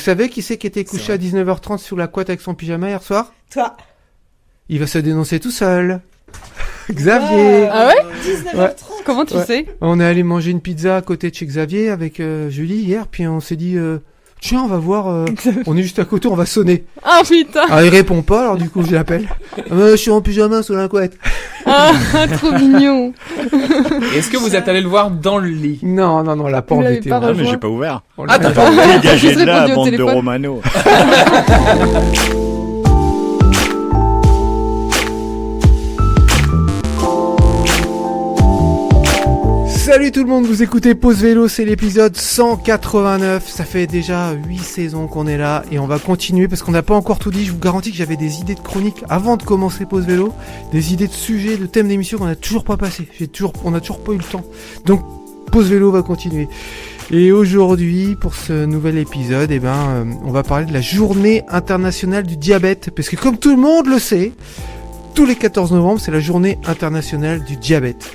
savez qui c'est qui était couché à 19h30 sous la couette avec son pyjama hier soir? Toi. Il va se dénoncer tout seul. Xavier. Ah ouais? 19h30. Ouais. Comment tu sais? On est allé manger une pizza à côté de chez Xavier avec Julie hier, puis on s'est dit tiens, on va voir, on est juste à côté, on va sonner. Ah putain! Ah, il répond pas, alors du coup je l'appelle. Je suis en pyjama sous la couette. Ah, trop mignon! Est-ce que vous êtes allé le voir dans le lit? Non, on l'a pas Vous l'avez embêté. pas on l'a- Ah, mais rejoint. j'ai pas ouvert. on l'a- Ah, t'as pas ouvert? Dégagez de là, répondu au bande de téléphone. Romano. Salut tout le monde, vous écoutez Pause Vélo, c'est l'épisode 189. Ça fait déjà 8 saisons qu'on est là et on va continuer parce qu'on n'a pas encore tout dit. Je vous garantis que j'avais des idées de chroniques avant de commencer Pause Vélo, des idées de sujets, de thèmes d'émission qu'on n'a toujours pas passé. On n'a toujours pas eu le temps. Donc Pause Vélo va continuer. Et aujourd'hui, pour ce nouvel épisode, on va parler de la journée internationale du diabète. Parce que comme tout le monde le sait, tous les 14 novembre, c'est la journée internationale du diabète.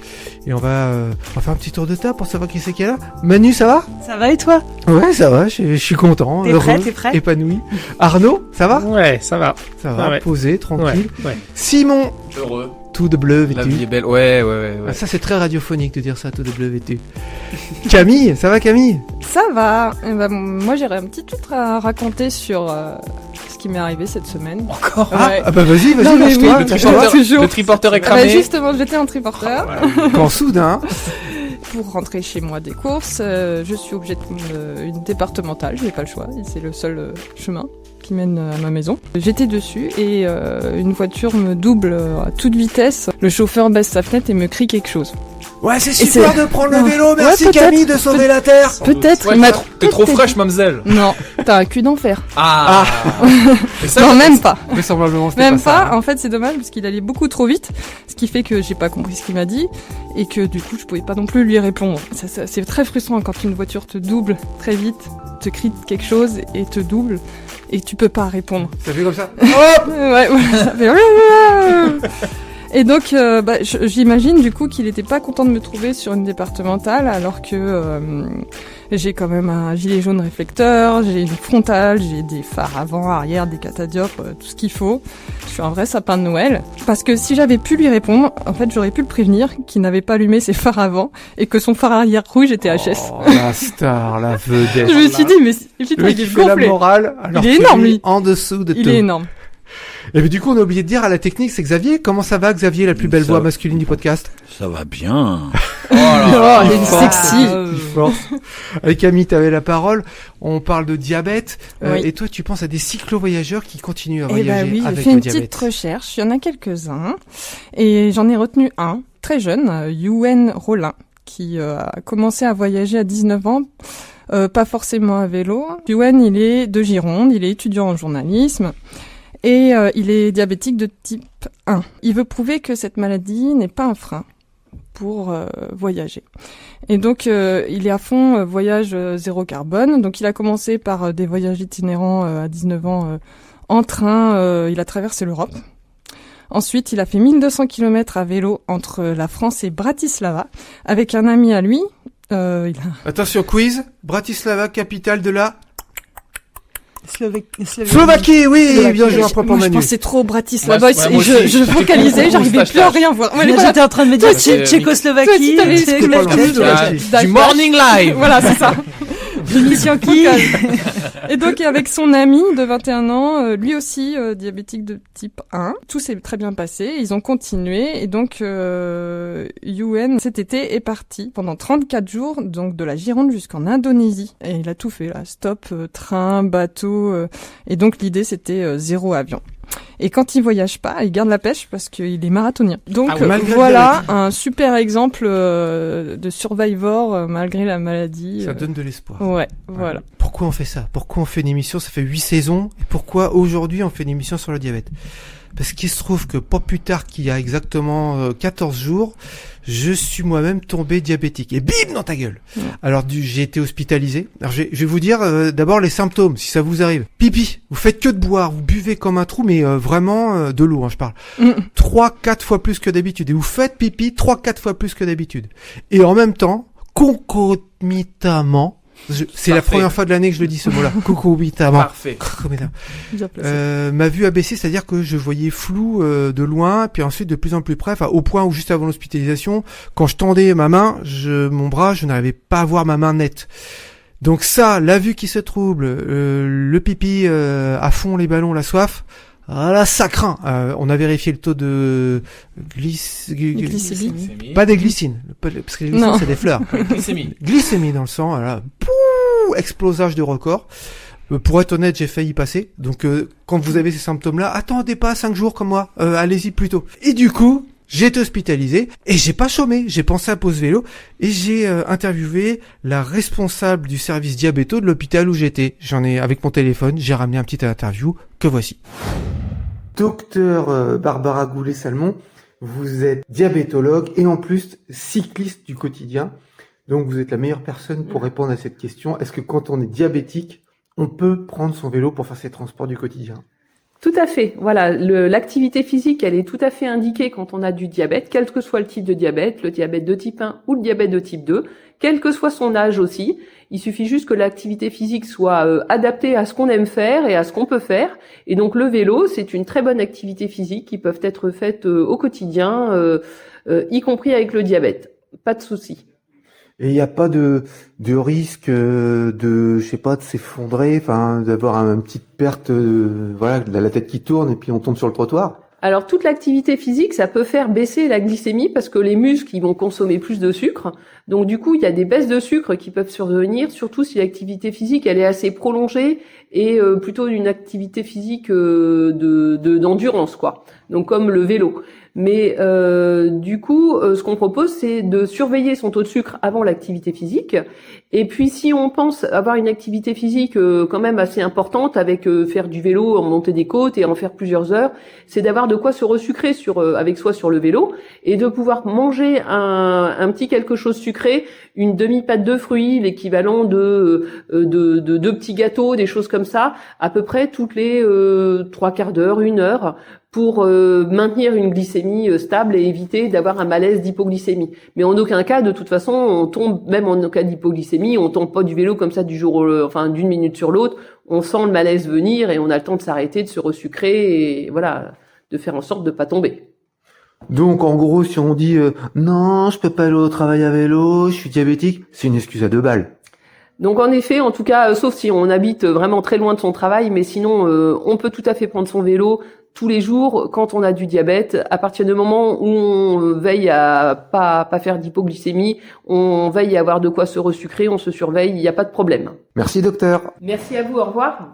Et on va faire un petit tour de table pour savoir qui c'est qui est là. Manu, ça va? Ça va et toi? Ouais, ça va, je suis content, T'es prêt? épanoui. Arnaud, ça va? Ouais, ça va. Ça va, Ouais. posé, tranquille. Ouais. Simon, Heureux. tout de bleu, La vêtu. vie est belle. Ouais. Ah, ça c'est très radiophonique de dire ça, tout de bleu, vêtu. Camille, ça va Camille? Ça va. Moi, j'aurais un petit truc à raconter sur ce qui m'est arrivé cette semaine. Encore? Ouais. Ah bah vas-y, Non, mais lâche-toi, oui, lâche-toi. toujours. Le triporteur est Bah, cramé. justement, j'étais en triporteur. Quand soudain, Pour rentrer chez moi des courses, je suis obligée de prendre une départementale, j'ai pas le choix, c'est le seul chemin qui mène à ma maison. J'étais dessus et une voiture me double à toute vitesse. Le chauffeur baisse sa fenêtre et me crie quelque chose. ouais c'est Et super c'est- de prendre le Non. vélo, merci Ouais, peut-être. Camille de sauver la terre. Peut-être, Ouais, il m'a t'es trop peut-être fraîche, dit- mademoiselle. Non, t'as un cul d'enfer. Ah. Et ça, Non, même pas. Vraisemblablement c'était Même pas pas, ça. en fait c'est dommage parce qu'il allait beaucoup trop vite, ce qui fait que j'ai pas compris ce qu'il m'a dit et que du coup je pouvais pas non plus lui répondre. Ça, c'est très frustrant quand une voiture te double très vite, te crie quelque chose et te double et tu peux pas répondre. Ça fait comme ça. Ouais, voilà, ça fait... Et donc j'imagine du coup qu'il était pas content de me trouver sur une départementale alors que j'ai quand même un gilet jaune réflecteur, j'ai une frontale, j'ai des phares avant, arrière, des catadioptres, tout ce qu'il faut. Je suis un vrai sapin de Noël. Parce que si j'avais pu lui répondre, en fait j'aurais pu le prévenir qu'il n'avait pas allumé ses phares avant et que son phare arrière rouge était HS. Oh, la star, la vedette. Je me suis dit mais putain, Lui il qui est fait la gonflé. morale, alors Il est que énorme, lui, lui. en dessous de tout. Il est énorme. Et puis du coup, on a oublié de dire à la technique, c'est Xavier. Comment ça va, Xavier, la plus belle Ça voix va. masculine du podcast? Ça va bien. Oh là là. Oh, il est sexy. Il force. Avec Camille, t'avais la parole. On parle de diabète. Oui. Et toi, tu penses à des cyclo-voyageurs qui continuent à Eh voyager ben oui, j'ai avec fait le une diabète. petite recherche. Il y en a quelques-uns. Et j'en ai retenu un, très jeune, Yuen Rollin, qui a commencé à voyager à 19 ans. Pas forcément à vélo. Yuen, il est de Gironde, il est étudiant en journalisme. Et il est diabétique de type 1. Il veut prouver que cette maladie n'est pas un frein pour voyager. Et donc, il est à fond voyage zéro carbone. Donc, il a commencé par des voyages itinérants à 19 ans en train. Il a traversé l'Europe. Ensuite, il a fait 1200 km à vélo entre la France et Bratislava avec un ami à lui. Il a... Attention, quiz. Bratislava, capitale de la Slovaquie. Slovaquie, oui, bien joué, un point pour Moi, je Manu. pensais trop Bratislava. Ouais, moi je aussi. je focalisais, j'arrivais plus à rien voir. Ouais, J'étais en train de me dire Ouais, c'est- Tchécoslovaquie. Toi, si t'avais C'était pas loin. D'accord. Du morning live. Voilà, c'est ça. L'émission qui Et donc, avec son ami de 21 ans, lui aussi diabétique de type 1, tout s'est très bien passé. Ils ont continué. Et donc, Yuen, cet été, est parti pendant 34 jours, donc de la Gironde jusqu'en Indonésie. Et il a tout fait, là. Stop, train, bateau. Et donc, l'idée, c'était zéro avion. Et quand il voyage pas, il garde la pêche parce qu'il est marathonien. Donc Ah oui, malgré le voilà diabète. un super exemple de survivor malgré la maladie. Ça donne de l'espoir. Ouais, voilà. Pourquoi on fait ça? Pourquoi on fait une émission? Ça fait 8 saisons. Et pourquoi aujourd'hui on fait une émission sur le diabète? Parce qu'il se trouve que pas plus tard qu'il y a exactement 14 jours, je suis moi-même tombé diabétique. Et bim dans ta gueule. Ouais. Alors j'ai été hospitalisé. Alors je vais vous dire d'abord les symptômes, si ça vous arrive. Pipi, vous faites que de boire, vous buvez comme un trou, mais vraiment de l'eau, hein, je parle. 3-4 fois plus que d'habitude. Et vous faites pipi 3-4 fois plus que d'habitude. Et en même temps, concomitamment, C'est la Parfait. première fois de l'année que je le dis ce mot-là. Cucurbitama. Parfait. Bien placé. Ma vue a baissé, c'est-à-dire que je voyais flou de loin, puis ensuite de plus en plus près, enfin au point où juste avant l'hospitalisation, quand je tendais ma main, mon bras, je n'arrivais pas à voir ma main nette. Donc ça, la vue qui se trouble, le pipi à fond, les ballons, la soif, ah là, ça craint. On a vérifié le taux de Glycémie. pas des glycines, parce que les glycines Non. c'est des fleurs. Glycémie. Glycémie dans le sang, voilà, pouh, explosage de record. Pour être honnête, j'ai failli passer. Donc, quand vous avez ces symptômes-là, attendez pas 5 jours comme moi. Allez-y plus tôt. Et du coup, j'ai été hospitalisé et j'ai pas chômé. J'ai pensé à Pause Vélo et j'ai interviewé la responsable du service diabéto de l'hôpital où j'étais. Avec mon téléphone, j'ai ramené un petit interview que voici. Docteur Barbara Goulet-Salmon, vous êtes diabétologue et en plus cycliste du quotidien. Donc, vous êtes la meilleure personne pour répondre à cette question. Est-ce que quand on est diabétique, on peut prendre son vélo pour faire ses transports du quotidien? Tout à fait. Voilà, l'activité physique, elle est tout à fait indiquée quand on a du diabète, quel que soit le type de diabète, le diabète de type 1 ou le diabète de type 2, quel que soit son âge aussi. Il suffit juste que l'activité physique soit adaptée à ce qu'on aime faire et à ce qu'on peut faire. Et donc le vélo, c'est une très bonne activité physique qui peuvent être faites au quotidien, y compris avec le diabète. Pas de souci. Et il n'y a pas de risque de s'effondrer, enfin d'avoir une petite perte, voilà, de la tête qui tourne et puis on tombe sur le trottoir. Alors toute l'activité physique, ça peut faire baisser la glycémie parce que les muscles ils vont consommer plus de sucre. Donc du coup, il y a des baisses de sucre qui peuvent survenir, surtout si l'activité physique elle est assez prolongée et plutôt une activité physique d'endurance quoi. Donc comme le vélo. Mais du coup, ce qu'on propose, c'est de surveiller son taux de sucre avant l'activité physique. Et puis, si on pense avoir une activité physique quand même assez importante, avec faire du vélo, en monter des côtes et en faire plusieurs heures, c'est d'avoir de quoi se resucrer avec soi sur le vélo et de pouvoir manger un petit quelque chose sucré, une demi-pâte de fruits, l'équivalent de deux petits gâteaux, des choses comme ça, à peu près toutes les 3/4 d'heure, 1 heure, pour maintenir une glycémie stable et éviter d'avoir un malaise d'hypoglycémie. Mais en aucun cas, de toute façon, on tombe, même en cas d'hypoglycémie, on tombe pas du vélo comme ça du jour d'une minute sur l'autre. On sent le malaise venir et on a le temps de s'arrêter, de se resucrer et voilà, de faire en sorte de pas tomber. Donc en gros, si on dit non, je peux pas aller au travail à vélo, je suis diabétique, c'est une excuse à 2 balles. Donc en effet, en tout cas, sauf si on habite vraiment très loin de son travail, mais sinon, on peut tout à fait prendre son vélo tous les jours quand on a du diabète. À partir du moment où on veille à pas faire d'hypoglycémie, on veille à avoir de quoi se resucrer, on se surveille, il n'y a pas de problème. Merci docteur. Merci à vous, au revoir.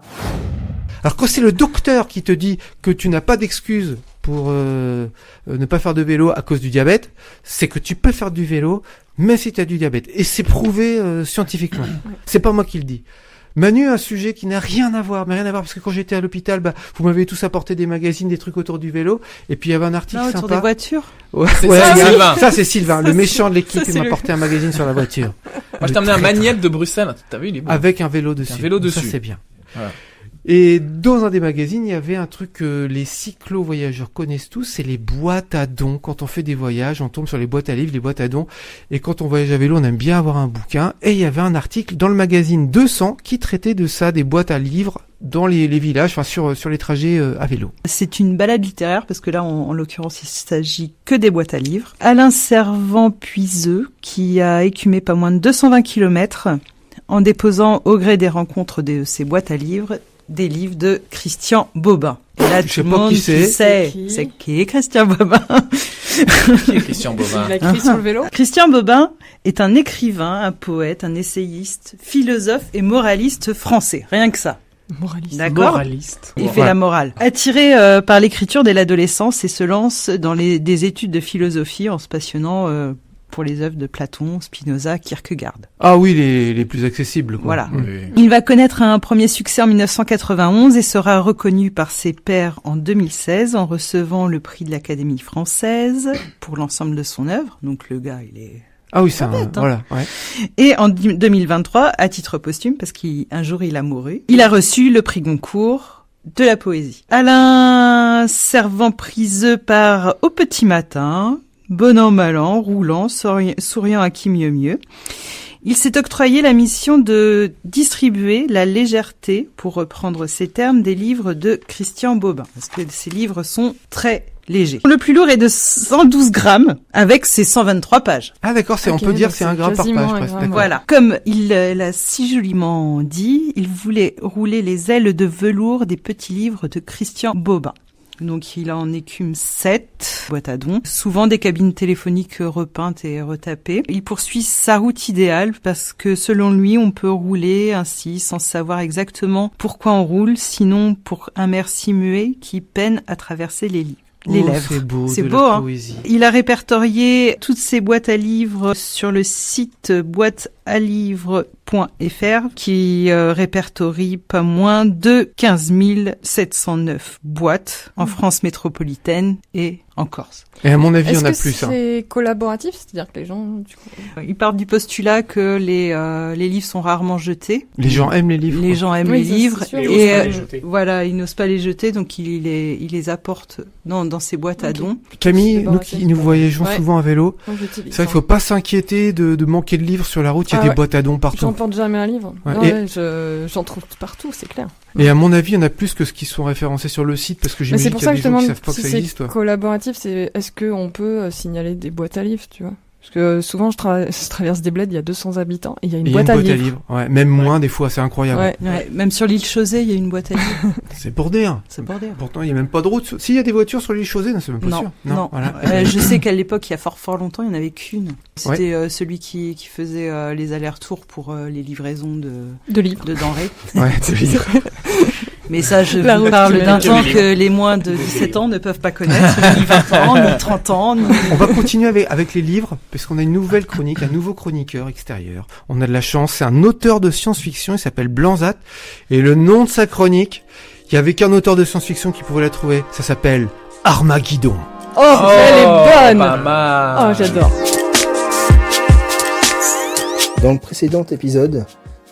Alors quand c'est le docteur qui te dit que tu n'as pas d'excuse pour ne pas faire de vélo à cause du diabète, c'est que tu peux faire du vélo même si tu as du diabète. Et c'est prouvé scientifiquement. C'est pas moi qui le dis. Manu, un sujet qui n'a rien à voir, parce que quand j'étais à l'hôpital, vous m'avez tous apporté des magazines, des trucs autour du vélo, et puis il y avait un article Non, sympa. autour des voitures. Ouais, C'est ouais, ça, il y a- Sylvain. ça, c'est Sylvain, le Ça, méchant de l'équipe, ça, il c'est m'a lui. apporté un magazine sur la voiture. Moi, je t'ai amené un magnète de Bruxelles. T'as vu, il est beau. Avec un vélo dessus. Un vélo Donc ça, dessus. c'est bien. Voilà. Et dans un des magazines, il y avait un truc que les cyclo-voyageurs connaissent tous, c'est les boîtes à dons. Quand on fait des voyages, on tombe sur les boîtes à livres, les boîtes à dons. Et quand on voyage à vélo, on aime bien avoir un bouquin. Et il y avait un article dans le magazine 200 qui traitait de ça, des boîtes à livres dans les villages, enfin sur les trajets à vélo. C'est une balade littéraire, parce que là, en l'occurrence, il s'agit que des boîtes à livres. Alain Servan-Puiseux, qui a écumé pas moins de 220 kilomètres en déposant au gré des rencontres de ses boîtes à livres des livres de Christian Bobin. Et là, Je tout sais le pas monde qui c'est. sait, C'est qui c'est qui est Christian Bobin. Qui est Christian Bobin? Il a écrit sur le vélo. Christian Bobin est un écrivain, un poète, un essayiste, philosophe et moraliste français. Rien que ça. Moraliste. D'accord. Moraliste. Il fait la morale. Attiré par l'écriture dès l'adolescence et se lance dans des études de philosophie en se passionnant pour les œuvres de Platon, Spinoza, Kierkegaard. Ah oui, les plus accessibles, quoi. Voilà. Mm. Oui. Il va connaître un premier succès en 1991 et sera reconnu par ses pairs en 2016 en recevant le prix de l'Académie française pour l'ensemble de son œuvre. Donc le gars, il est... Ah oui, c'est Pas bête, hein. voilà, ouais. Et en 2023, à titre posthume, parce qu'un jour il a mouru, il a reçu le prix Goncourt de la poésie. Alain Servan-Puiseux part au petit matin, bon an, mal an, roulant, souriant à qui mieux mieux. Il s'est octroyé la mission de distribuer la légèreté, pour reprendre ces termes, des livres de Christian Bobin, parce que ces livres sont très légers. Le plus lourd est de 112 grammes, avec ses 123 pages. Ah d'accord, on peut dire que c'est un gramme par page presque. D'accord. Voilà. Comme il l'a si joliment dit, il voulait rouler les ailes de velours des petits livres de Christian Bobin. Donc il en écume 7 boîtes à dons, souvent des cabines téléphoniques repeintes et retapées. Il poursuit sa route idéale parce que selon lui, on peut rouler ainsi sans savoir exactement pourquoi on roule, sinon pour un merci muet qui peine à traverser les lèvres. C'est beau, hein. Poésie. Il a répertorié toutes ces boîtes à livres sur le site boîtealivres.fr qui répertorie pas moins de 15 709 boîtes en France métropolitaine et en Corse. Et à mon avis, il y en a plus. Est-ce que c'est collaboratif, c'est-à-dire que les gens... Du coup... Ils partent du postulat que les livres sont rarement jetés. Les gens aiment les livres. Les gens aiment les livres. Et voilà, ils n'osent pas les jeter, donc ils les apportent dans ces boîtes à dons. Camille, nous qui nous voyageons souvent à vélo, c'est vrai qu'il ne faut pas s'inquiéter de manquer de livres sur la route, il y a des boîtes à dons partout. J'emporte jamais un livre. Ouais. J'en trouve partout, c'est clair. Et à mon avis, il y en a plus que ce qui sont référencés sur le site, parce que j'imagine qu'il y a des gens qui savent pas que ça existe. C'est collaboratif, c'est est-ce qu'on peut signaler des boîtes à livres, tu vois? Parce que souvent, je traverse des bleds, il y a 200 habitants, et il y a une boîte à livres. Ouais, même moins, des fois, c'est incroyable. Ouais. Même sur l'île Chausée, il y a une boîte à livres. C'est pour dire. Pourtant, il n'y a même pas de route. S'il y a des voitures sur l'île Chausée, c'est même pas sûr. Non. Voilà. Je sais qu'à l'époque, il y a fort longtemps, il n'y en avait qu'une. C'était celui qui faisait les allers-retours pour les livraisons de livres. De denrées. Ouais, de livres. Mais ça, je vous parle d'un temps que les moins de 17 ans ne peuvent pas connaître, ni 20 ans, ni 30 ans. On va continuer avec les livres, parce qu'on a une nouvelle chronique, un nouveau chroniqueur extérieur. On a de la chance, c'est un auteur de science-fiction, il s'appelle Blanzat, et le nom de sa chronique, il y avait qu'un auteur de science-fiction qui pouvait la trouver, ça s'appelle Armageddon. Oh, elle est bonne! Pas mal. Oh, j'adore. Dans le précédent épisode,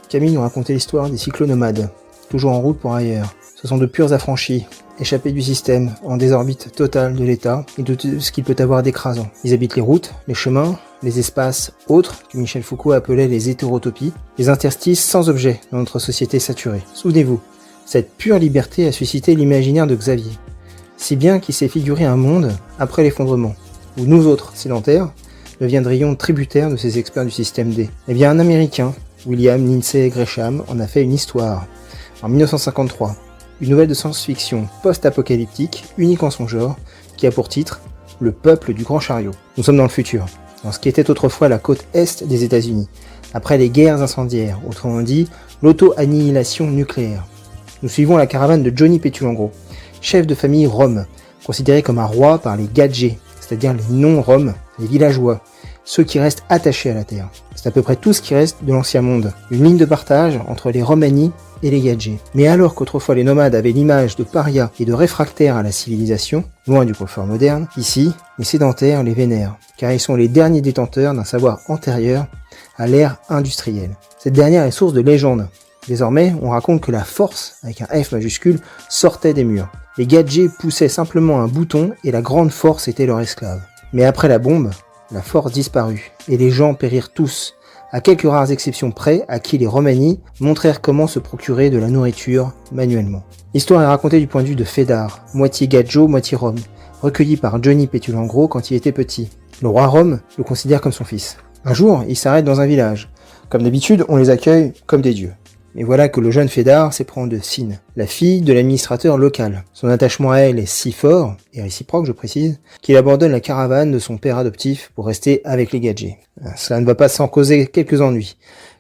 Camille nous racontait l'histoire des cyclonomades, toujours en route pour ailleurs. Ce sont de purs affranchis, échappés du système, en désorbite totale de l'État et de tout ce qu'il peut avoir d'écrasant. Ils habitent les routes, les chemins, les espaces autres, que Michel Foucault appelait les hétérotopies, les interstices sans objet dans notre société saturée. Souvenez-vous, cette pure liberté a suscité l'imaginaire de Xavier, si bien qu'il s'est figuré un monde après l'effondrement, où nous autres, sédentaires, deviendrions tributaires de ces experts du système D. Eh bien, un Américain, William Lindsay Gresham, en a fait une histoire. En 1953, une nouvelle de science-fiction post-apocalyptique, unique en son genre, qui a pour titre « Le peuple du grand chariot ». Nous sommes dans le futur, dans ce qui était autrefois la côte est des États-Unis, après les guerres incendiaires, autrement dit, l'auto-annihilation nucléaire. Nous suivons la caravane de Johnny Pétulengros, chef de famille Rome, considéré comme un roi par les gadgets, c'est-à-dire les non-Roms, les villageois, ceux qui restent attachés à la terre. C'est à peu près tout ce qui reste de l'ancien monde, une ligne de partage entre les Romani et les gadgets. Mais alors qu'autrefois les nomades avaient l'image de parias et de réfractaires à la civilisation, loin du confort moderne, ici, les sédentaires les vénèrent, car ils sont les derniers détenteurs d'un savoir antérieur à l'ère industrielle. Cette dernière est source de légende. Désormais, on raconte que la force, avec un F majuscule, sortait des murs. Les gadgets poussaient simplement un bouton et la grande force était leur esclave. Mais après la bombe, la force disparut, et les gens périrent tous, à quelques rares exceptions près à qui les Romani montrèrent comment se procurer de la nourriture manuellement. L'histoire est racontée du point de vue de Fédar, moitié gadjo, moitié Rome, recueilli par Johnny Pétulengros quand il était petit. Le roi Rome le considère comme son fils. Un jour, il s'arrête dans un village. Comme d'habitude, on les accueille comme des dieux. Mais voilà que le jeune Fédar s'éprend de Sine, la fille de l'administrateur local. Son attachement à elle est si fort, et réciproque je précise, qu'il abandonne la caravane de son père adoptif pour rester avec les gadgets. Cela ne va pas sans causer quelques ennuis.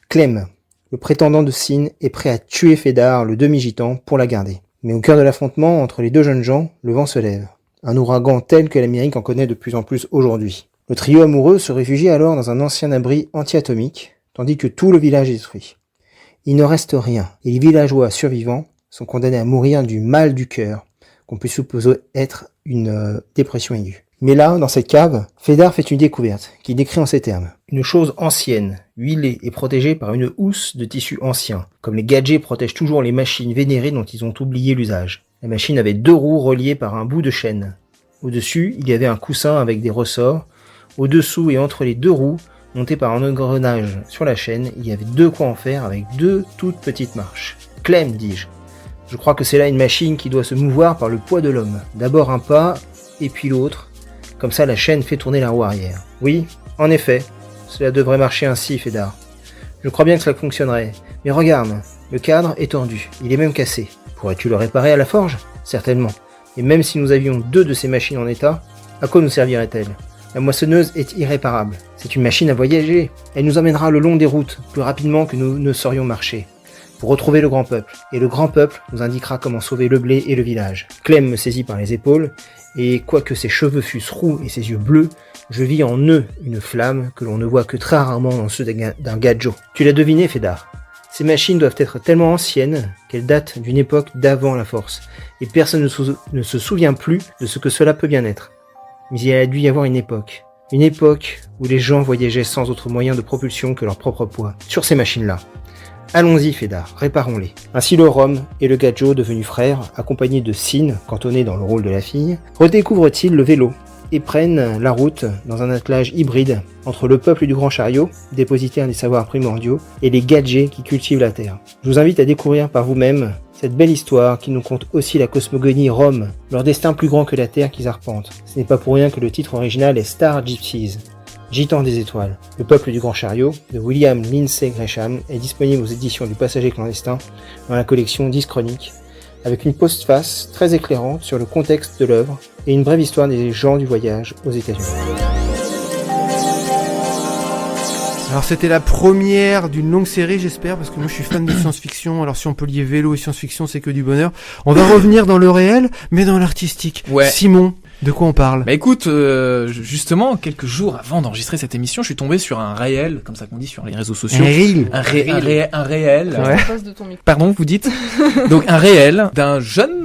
Clem, le prétendant de Sine, est prêt à tuer Fédar, le demi-gitan, pour la garder. Mais au cœur de l'affrontement entre les deux jeunes gens, le vent se lève. Un ouragan tel que l'Amérique en connaît de plus en plus aujourd'hui. Le trio amoureux se réfugie alors dans un ancien abri anti-atomique, tandis que tout le village est détruit. Il ne reste rien, et les villageois survivants sont condamnés à mourir du mal du cœur, qu'on peut supposer être une dépression aiguë. Mais là, dans cette cave, Fédar fait une découverte, qu'il décrit en ces termes. Une chose ancienne, huilée et protégée par une housse de tissu ancien, comme les gadgets protègent toujours les machines vénérées dont ils ont oublié l'usage. La machine avait 2 roues reliées par un bout de chaîne. Au-dessus, il y avait un coussin avec des ressorts. Au-dessous et entre les 2 roues Monté par un engrenage sur la chaîne, il y avait de quoi en faire avec 2 toutes petites marches. Clem, dis-je. Je crois que c'est là une machine qui doit se mouvoir par le poids de l'homme. D'abord un pas, et puis l'autre. Comme ça, la chaîne fait tourner la roue arrière. Oui, en effet, cela devrait marcher ainsi, Fédar. Je crois bien que cela fonctionnerait. Mais regarde, le cadre est tordu, il est même cassé. Pourrais-tu le réparer à la forge ? Certainement. Et même si nous avions 2 de ces machines en état, à quoi nous servirait-elle ? La moissonneuse est irréparable. C'est une machine à voyager. Elle nous emmènera le long des routes, plus rapidement que nous ne saurions marcher, pour retrouver le grand peuple. Et le grand peuple nous indiquera comment sauver le blé et le village. Clem me saisit par les épaules, et quoique ses cheveux fussent roux et ses yeux bleus, je vis en eux une flamme que l'on ne voit que très rarement dans ceux d'un gadjo. Tu l'as deviné, Fédar. Ces machines doivent être tellement anciennes qu'elles datent d'une époque d'avant la force, et personne ne se souvient plus de ce que cela peut bien être. Mais il a dû y avoir une époque où les gens voyageaient sans autre moyen de propulsion que leur propre poids, sur ces machines-là. Allons-y, Fédar, réparons-les. Ainsi le Rom et le Gadjo, devenus frères, accompagnés de Sin, cantonné dans le rôle de la fille, redécouvrent-ils le vélo et prennent la route dans un attelage hybride entre le peuple du Grand Chariot, dépositaire des savoirs primordiaux, et les Gadjés qui cultivent la terre. Je vous invite à découvrir par vous-même cette belle histoire qui nous conte aussi la cosmogonie Rom, leur destin plus grand que la terre qu'ils arpentent. Ce n'est pas pour rien que le titre original est Star Gypsies, Gitans des étoiles. Le peuple du Grand Chariot, de William Lindsay Gresham, est disponible aux éditions du Passager clandestin dans la collection 10 chroniques, avec une postface très éclairante sur le contexte de l'œuvre et une brève histoire des gens du voyage aux États-Unis. Alors c'était la première d'une longue série, j'espère, parce que moi je suis fan de science-fiction. Alors si on peut lier vélo et science-fiction, c'est que du bonheur. On va revenir dans le réel, mais dans l'artistique. Ouais. Simon, de quoi on parle ? Bah écoute, justement, quelques jours avant d'enregistrer cette émission, je suis tombé sur un réel, comme ça qu'on dit sur les réseaux sociaux. Un réel. Ouais. Passe de ton micro. Pardon, vous dites? Donc un réel d'un jeune,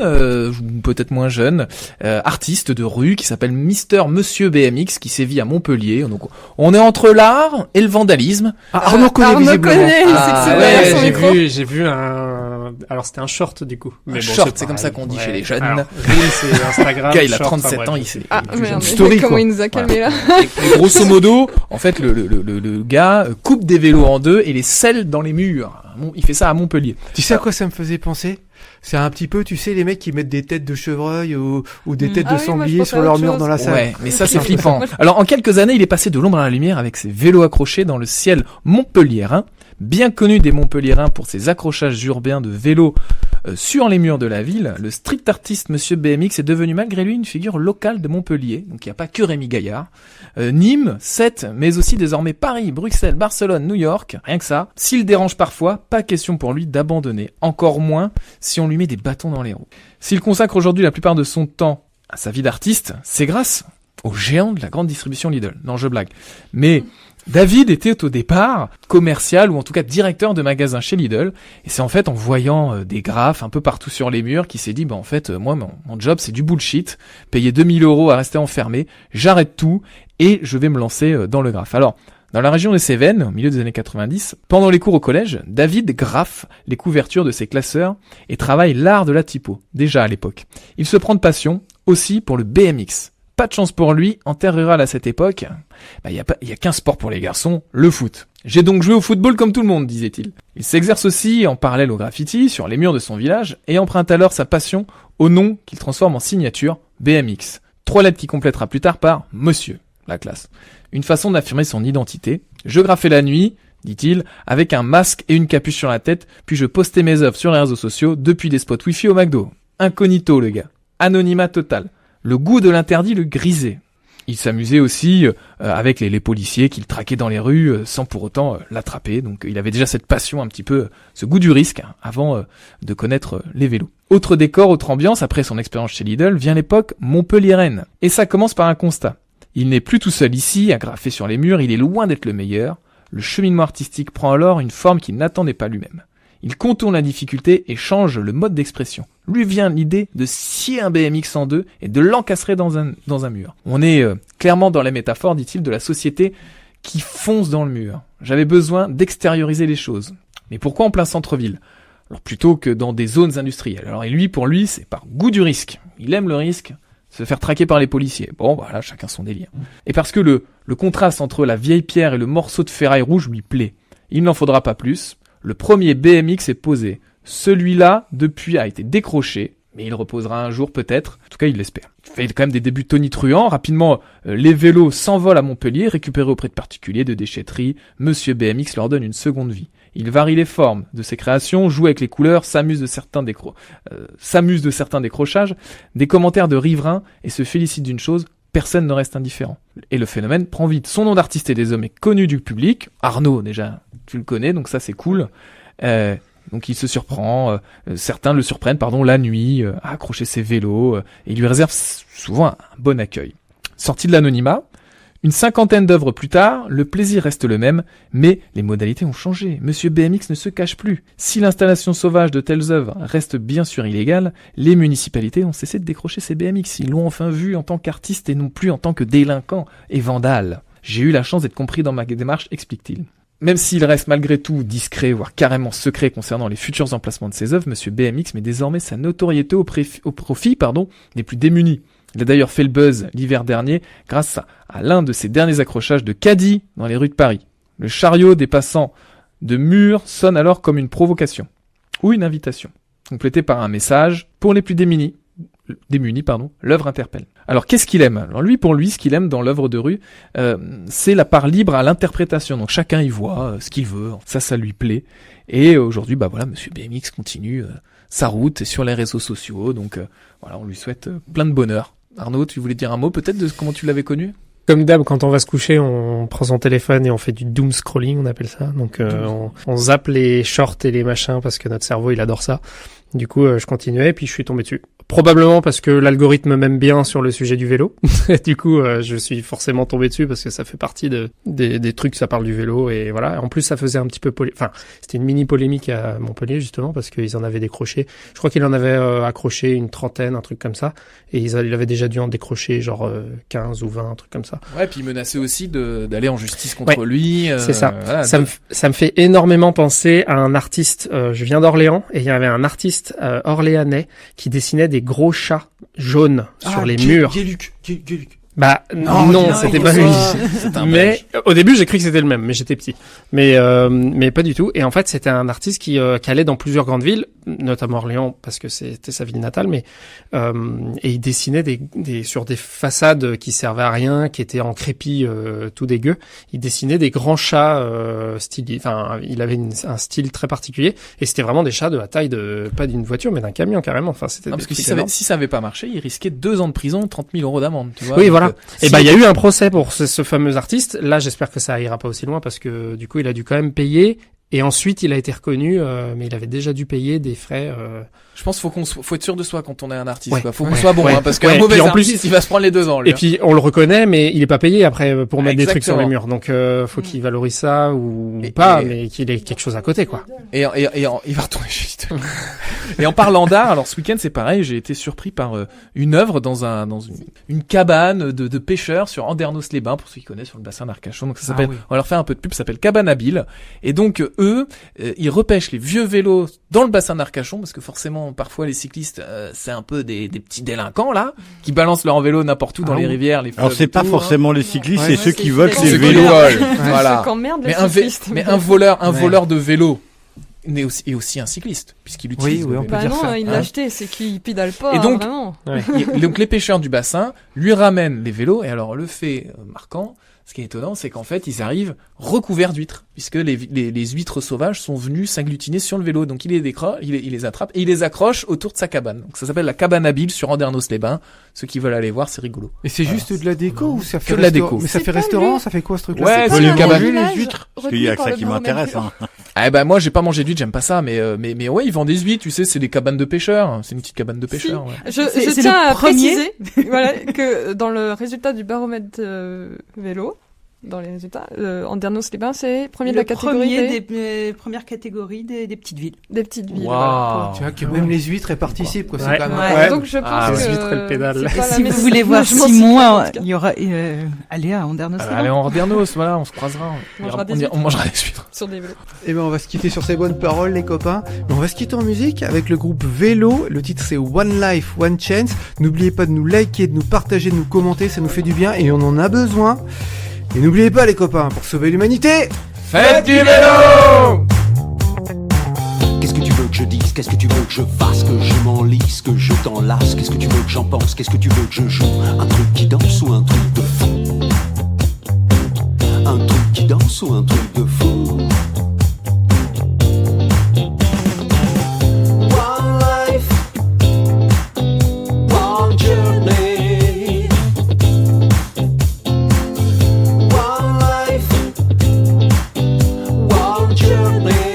peut-être moins jeune, artiste de rue qui s'appelle Monsieur BMX, qui sévit à Montpellier. Donc on est entre l'art et le vandalisme. Ah, Arnaud connaît visiblement. J'ai vu un... Alors c'était un short du coup. Mais short, c'est comme ça qu'on dit chez les jeunes. Alors, c'est Instagram. Le gars, il a short, 37 ans, il s'est... Ah merde, Story, comment quoi. il nous a calmé là. Et grosso modo, en fait, le gars coupe des vélos en deux et les scelle dans les murs. Il fait ça à Montpellier. Tu sais à quoi ça me faisait penser ? C'est un petit peu, tu sais, les mecs qui mettent des têtes de chevreuil ou des têtes de sanglier sur leur mur dans la salle. Ouais, mais ça c'est flippant. Alors en quelques années, il est passé de l'ombre à la lumière avec ses vélos accrochés dans le ciel montpelliérain. Bien connu des Montpelliérains pour ses accrochages urbains de vélos sur les murs de la ville, le street artiste Monsieur BMX est devenu malgré lui une figure locale de Montpellier. Donc il n'y a pas que Rémi Gaillard. Nîmes, Sète, mais aussi désormais Paris, Bruxelles, Barcelone, New York, rien que ça. S'il dérange parfois, pas question pour lui d'abandonner. Encore moins si on lui met des bâtons dans les roues. S'il consacre aujourd'hui la plupart de son temps à sa vie d'artiste, c'est grâce aux géants de la grande distribution Lidl. Non, je blague. Mais David était au départ commercial ou en tout cas directeur de magasin chez Lidl et c'est en fait en voyant des graphes un peu partout sur les murs qu'il s'est dit en fait moi mon job c'est du bullshit, payer 2000 € à rester enfermé, j'arrête tout et je vais me lancer dans le graphe. Alors dans la région des Cévennes, au milieu des années 90, pendant les cours au collège, David graffe les couvertures de ses classeurs et travaille l'art de la typo, déjà à l'époque. Il se prend de passion aussi pour le BMX. Pas de chance pour lui, en terre rurale à cette époque, il y a qu'un sport pour les garçons, le foot. J'ai donc joué au football comme tout le monde, disait-il. Il s'exerce aussi en parallèle au graffiti sur les murs de son village et emprunte alors sa passion au nom qu'il transforme en signature, BMX. 3 lettres qui complétera plus tard par Monsieur, la classe. Une façon d'affirmer son identité. Je graffais la nuit, dit-il, avec un masque et une capuche sur la tête, puis je postais mes œuvres sur les réseaux sociaux depuis des spots wifi au McDo. Incognito, le gars. Anonymat total. Le goût de l'interdit le grisait. Il s'amusait aussi avec les policiers qu'il traquait dans les rues sans pour autant l'attraper. Donc il avait déjà cette passion un petit peu, ce goût du risque avant de connaître les vélos. Autre décor, autre ambiance, après son expérience chez Lidl, vient l'époque montpelliéraine. Et ça commence par un constat. Il n'est plus tout seul ici, à graffer sur les murs, il est loin d'être le meilleur. Le cheminement artistique prend alors une forme qu'il n'attendait pas lui-même. Il contourne la difficulté et change le mode d'expression. Lui vient l'idée de scier un BMX en deux et de l'encastrer dans un mur. On est clairement dans la métaphore, dit-il, de la société qui fonce dans le mur. J'avais besoin d'extérioriser les choses. Mais pourquoi en plein centre-ville ? Alors plutôt que dans des zones industrielles. Alors et pour lui, c'est par goût du risque. Il aime le risque, se faire traquer par les policiers. Bon, voilà, chacun son délire. Et parce que le Le contraste entre la vieille pierre et le morceau de ferraille rouge lui plaît. Il n'en faudra pas plus. Le premier BMX est posé. Celui-là, depuis, a été décroché, mais il reposera un jour peut-être. En tout cas, il l'espère. Il fait quand même des débuts tonitruants. Rapidement, les vélos s'envolent à Montpellier, récupérés auprès de particuliers, de déchetteries. Monsieur BMX leur donne une seconde vie. Il varie les formes de ses créations, joue avec les couleurs, s'amuse de certains décrochages, des commentaires de riverains et se félicite d'une chose, personne ne reste indifférent. Et le phénomène prend vite. Son nom d'artiste est désormais connu du public. Arnaud, déjà, tu le connais, donc ça c'est cool. Donc il se surprend, certains le surprennent, la nuit, à accrocher ses vélos, et il lui réserve souvent un bon accueil. Sorti de l'anonymat, une cinquantaine d'œuvres plus tard, le plaisir reste le même, mais les modalités ont changé. Monsieur BMX ne se cache plus. Si l'installation sauvage de telles œuvres reste bien sûr illégale, les municipalités ont cessé de décrocher ces BMX. Ils l'ont enfin vu en tant qu'artiste et non plus en tant que délinquant et vandale. J'ai eu la chance d'être compris dans ma démarche, explique-t-il. Même s'il reste malgré tout discret, voire carrément secret concernant les futurs emplacements de ses œuvres, Monsieur BMX met désormais sa notoriété au profit des plus démunis. Il a d'ailleurs fait le buzz l'hiver dernier grâce à l'un de ses derniers accrochages de caddie dans les rues de Paris. Le chariot des passants de murs sonne alors comme une provocation, ou une invitation, complétée par un message pour les plus démunis, l'œuvre interpelle. Alors qu'est-ce qu'il aime ? Alors pour lui, ce qu'il aime dans l'œuvre de rue, c'est la part libre à l'interprétation. Donc chacun y voit ce qu'il veut, ça lui plaît. Et aujourd'hui, Monsieur BMX continue sa route sur les réseaux sociaux. Donc on lui souhaite plein de bonheur. Arnaud, tu voulais dire un mot peut-être de comment tu l'avais connu ? Comme d'hab, quand on va se coucher, on prend son téléphone et on fait du doom scrolling, on appelle ça. Donc on zappe les shorts et les machins parce que notre cerveau il adore ça. Du coup, je continuais et puis je suis tombé dessus. Probablement parce que l'algorithme m'aime bien sur le sujet du vélo. Et du coup, je suis forcément tombé dessus parce que ça fait partie des trucs, ça parle du vélo et voilà. En plus, ça faisait un petit peu c'était une mini polémique à Montpellier justement parce qu'ils en avaient décroché. Je crois qu'il en avait accroché une trentaine, un truc comme ça. Et il avait déjà dû en décrocher genre 15 ou 20, un truc comme ça. Ouais, puis il menaçait aussi d'aller en justice contre lui. C'est ça. Voilà, ça me fait énormément penser à un artiste. Je viens d'Orléans et il y avait un artiste orléanais qui dessinait des gros chats jaunes sur les murs. Gueluc. Non, c'était pas lui. Mais au début, j'ai cru que c'était le même, mais j'étais petit. Mais pas du tout. Et en fait, c'était un artiste qui allait dans plusieurs grandes villes, notamment Orléans parce que c'était sa ville natale, mais et il dessinait sur des façades qui servaient à rien, qui étaient en crépi tout dégueu. Il dessinait des grands chats il avait un style très particulier et c'était vraiment des chats de la taille pas d'une voiture mais d'un camion carrément. Enfin, c'était parce que si ça avait pas marché, il risquait 2 ans de prison, 30 000 euros d'amende, tu vois. Oui, voilà. Et il y a eu un procès pour ce fameux artiste. Là, j'espère que ça ira pas aussi loin parce que du coup, il a dû quand même payer. Et ensuite, il a été reconnu, mais il avait déjà dû payer des frais. Je pense faut être sûr de soi quand on est un artiste. Quoi. Faut qu'on soit bon, parce qu'un mauvais artiste, il va se prendre les 2 ans. Lui, et puis, on le reconnaît, mais il est pas payé après pour mettre des trucs sur les murs. Donc, faut qu'il valorise ça ou pas, mais qu'il ait quelque chose à côté, quoi. Et il va retourner chez lui. Et en parlant d'art, alors ce week-end, c'est pareil. J'ai été surpris par une œuvre dans une cabane de pêcheurs sur Andernos-les-Bains, pour ceux qui connaissent, sur le bassin d'Arcachon. Donc ça s'appelle. On va leur faire un peu de pub. Ça s'appelle Cabane à Bill. Et donc eux, ils repêchent les vieux vélos dans le bassin d'Arcachon parce que forcément, parfois les cyclistes, c'est un peu des petits délinquants là, qui balancent leur vélo n'importe où dans les rivières, les fleuves. Alors c'est pas forcément les cyclistes, c'est ceux qui volent les vélos. Voilà. Mais un voleur de vélo est aussi un cycliste puisqu'il utilise. Oui, on peut dire ça. Il l'a acheté, c'est qu'il pédale pas. Et donc, vraiment. Donc les pêcheurs du bassin lui ramènent les vélos et alors le fait marquant. Ce qui est étonnant, c'est qu'en fait, ils arrivent recouverts d'huîtres, puisque les huîtres sauvages sont venues s'agglutiner sur le vélo. Donc il les attrape et il les accroche autour de sa cabane. Donc ça s'appelle la cabane à Bill sur Andernos-les-Bains. Ceux qui veulent aller voir, c'est rigolo. Et c'est juste de la déco ou ça fait que de la déco? Mais ça fait restaurant, ça fait quoi ce truc-là? Ouais, c'est une cabane. Les huîtres. Parce qu'il y a que ça qui m'intéresse. Moi j'ai pas mangé d'huîtres, j'aime pas ça, mais ouais, ils vendent des huîtres, tu sais, c'est des cabanes de pêcheurs. C'est une petite cabane de pêcheurs. Ouais. Je tiens à préciser, que dans le résultat du baromètre vélo. Dans les résultats, Andernos-les-Bains, c'est premier de la catégorie des premières catégories des petites villes. Des petites villes. Wow. Voilà. Tu vois que même les huîtres elles participent, quoi. C'est quand même... Ouais. Donc je pense que les huîtres elles pédalent. Si vous voulez voir Simon, il y aura allez à Andernos-les-Bains. Allez en Andernos, voilà, on se croisera. On mangera des huîtres sur des vélos. Et on va se quitter sur ces bonnes paroles, les copains. Mais on va se quitter en musique avec le groupe Vélo. Le titre c'est One Life, One Chance. N'oubliez pas de nous liker, de nous partager, de nous commenter, ça nous fait du bien et on en a besoin. Et n'oubliez pas les copains, pour sauver l'humanité, Faites du vélo! Qu'est-ce que tu veux que je dise? Qu'est-ce que tu veux que je fasse? Que je m'enlise, que je t'enlace? Qu'est-ce que tu veux que j'en pense? Qu'est-ce que tu veux que je joue? Un truc qui danse ou un truc de fou? Un truc qui danse ou un truc de fou? One life, one journey. One life, one journey.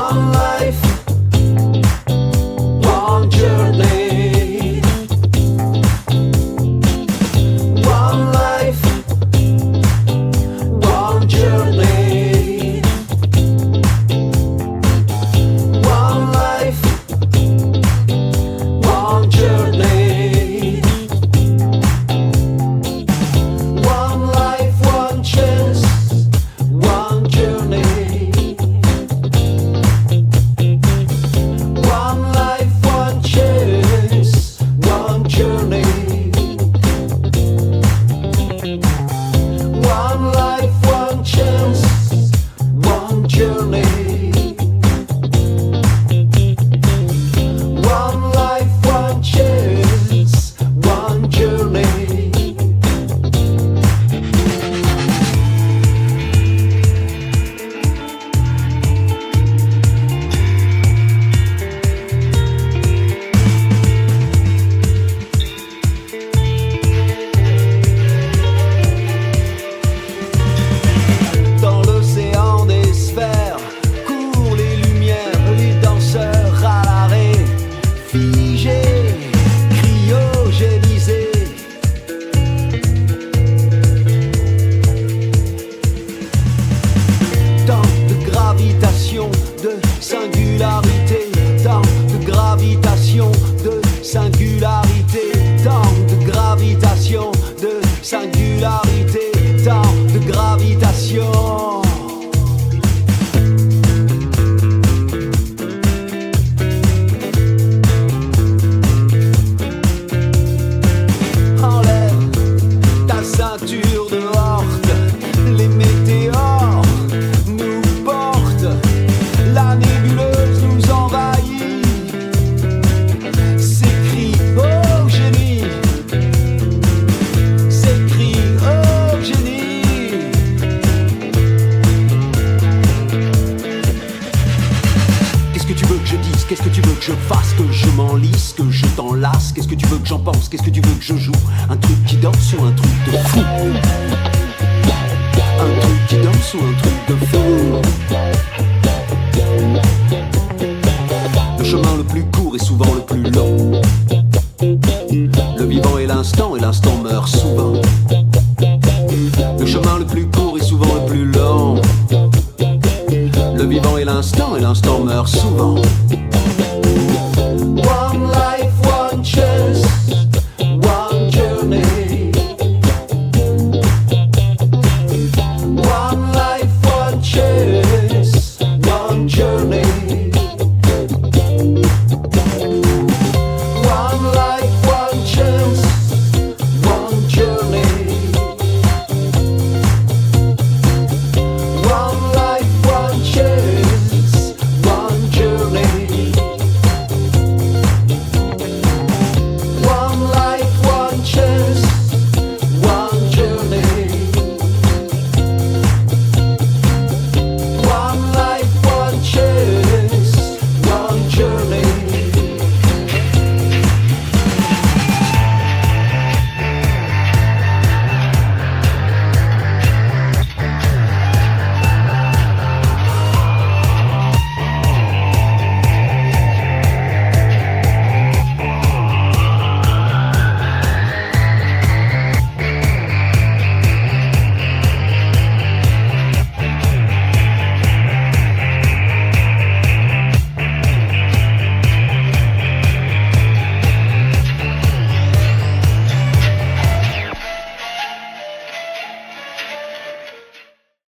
One life, one journey. One life, one journey. One life, one journey. One life, one chance, one journey. One life, one chance, one journey. One life, one chance, one journey. One life, one chance, one journey. Dans l'océan des sphères courent les lumières, les danseurs à l'arrêt, figés, cryogénisés. Tant de gravitation, de singularité, tant de gravitation, de singularité, tant de gravitation, de singularité, tant de gravitation. Enlève ta ceinture de horte, les météores nous portent, la nébuleuse nous envahit. S'écrie oh génie, s'écrie oh génie. Qu'est-ce que tu veux que je dise? Qu'est-ce que tu veux que je fasse? Que je m'enlise, que je t'enlace? Qu'est-ce que tu veux que j'en pense? Qu'est-ce que tu veux que je joue? Un truc qui danse ou un truc de fou? Un truc qui danse ou un truc de fou? Le chemin le plus court est souvent le plus long.